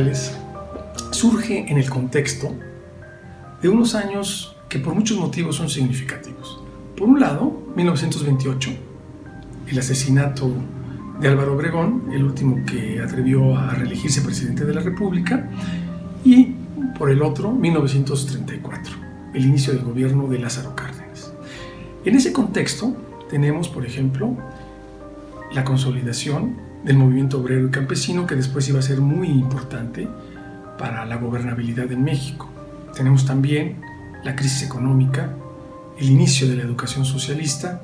sociales surge en el contexto de unos años que por muchos motivos son significativos. Por un lado, 1928, el asesinato de Álvaro Obregón, el último que atrevió a reelegirse presidente de la República, y por el otro, 1934, el inicio del gobierno de Lázaro Cárdenas. En ese contexto tenemos, por ejemplo, la consolidación del movimiento obrero y campesino, que después iba a ser muy importante para la gobernabilidad en México. Tenemos también la crisis económica, el inicio de la educación socialista,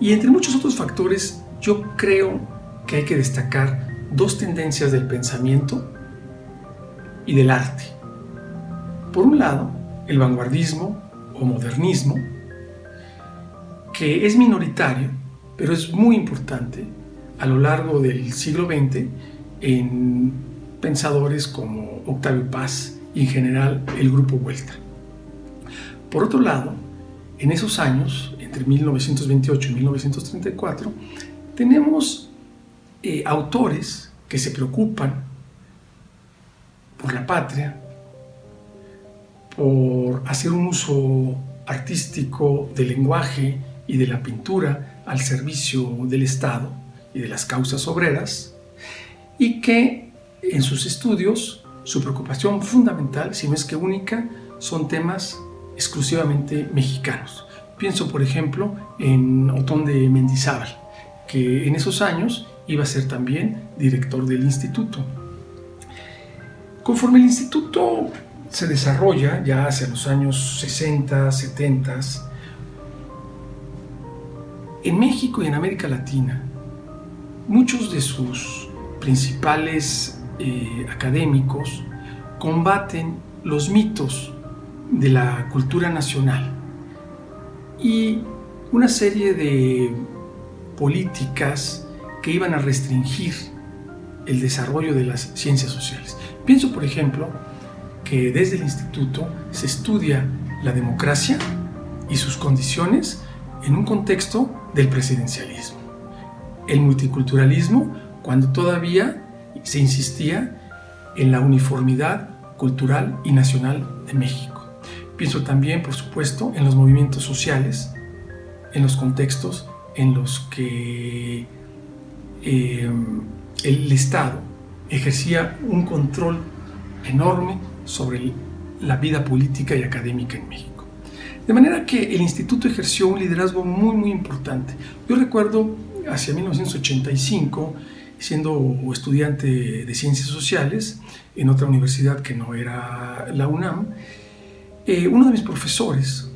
y entre muchos otros factores, yo creo que hay que destacar dos tendencias del pensamiento y del arte. Por un lado, el vanguardismo o modernismo, que es minoritario, pero es muy importante a lo largo del siglo XX en pensadores como Octavio Paz y en general el Grupo Vuelta. Por otro lado, en esos años, entre 1928 y 1934, tenemos autores que se preocupan por la patria, por hacer un uso artístico del lenguaje y de la pintura al servicio del Estado y de las causas obreras, y que en sus estudios su preocupación fundamental, si no es que única, son temas exclusivamente mexicanos. Pienso, por ejemplo, en Otón de Mendizábal, que en esos años iba a ser también director del instituto. Conforme el instituto se desarrolla ya hacia los años 60, 70, en México y en América Latina, muchos de sus principales académicos combaten los mitos de la cultura nacional y una serie de políticas que iban a restringir el desarrollo de las ciencias sociales. Pienso, por ejemplo, que desde el instituto se estudia la democracia y sus condiciones en un contexto del presidencialismo. El multiculturalismo, cuando todavía se insistía en la uniformidad cultural y nacional de México. Pienso también, por supuesto, en los movimientos sociales, en los contextos en los que el Estado ejercía un control enorme sobre la vida política y académica en México. De manera que el instituto ejerció un liderazgo muy, muy importante. Yo recuerdo hacia 1985, siendo estudiante de Ciencias Sociales en otra universidad que no era la UNAM, uno de mis profesores,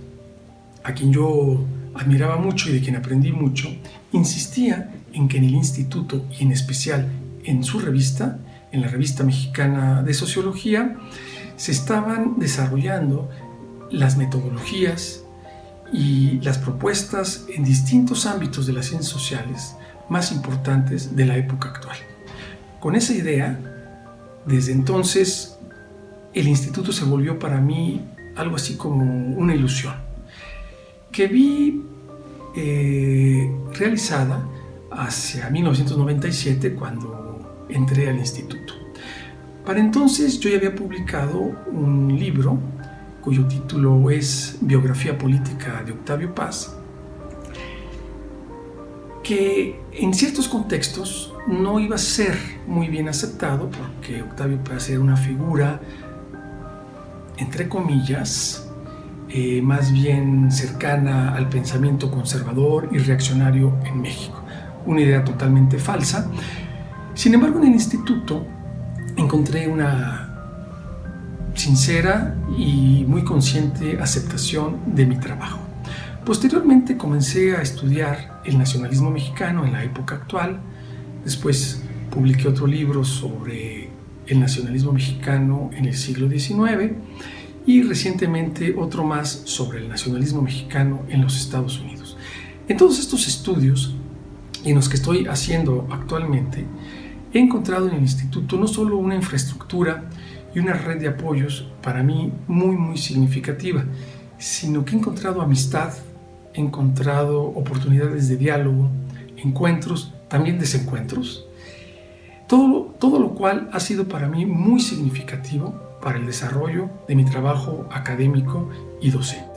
a quien yo admiraba mucho y de quien aprendí mucho, insistía en que en el instituto y en especial en su revista, en la Revista Mexicana de Sociología, se estaban desarrollando las metodologías y las propuestas en distintos ámbitos de las ciencias sociales más importantes de la época actual. Con esa idea, desde entonces, el instituto se volvió para mí algo así como una ilusión, que vi realizada hacia 1997 cuando entré al instituto. Para entonces yo ya había publicado un libro cuyo título es Biografía Política de Octavio Paz, que en ciertos contextos no iba a ser muy bien aceptado porque Octavio Paz era una figura, entre comillas, más bien cercana al pensamiento conservador y reaccionario en México. Una idea totalmente falsa. Sin embargo, en el instituto encontré una sincera y muy consciente aceptación de mi trabajo. Posteriormente comencé a estudiar el nacionalismo mexicano en la época actual. Después publiqué otro libro sobre el nacionalismo mexicano en el siglo XIX y recientemente otro más sobre el nacionalismo mexicano en los Estados Unidos. En todos estos estudios en los que estoy haciendo actualmente, he encontrado en el instituto no solo una infraestructura y una red de apoyos para mí muy, muy significativa, sino que he encontrado amistad, he encontrado oportunidades de diálogo, encuentros, también desencuentros. Todo todo lo cual ha sido para mí muy significativo para el desarrollo de mi trabajo académico y docente.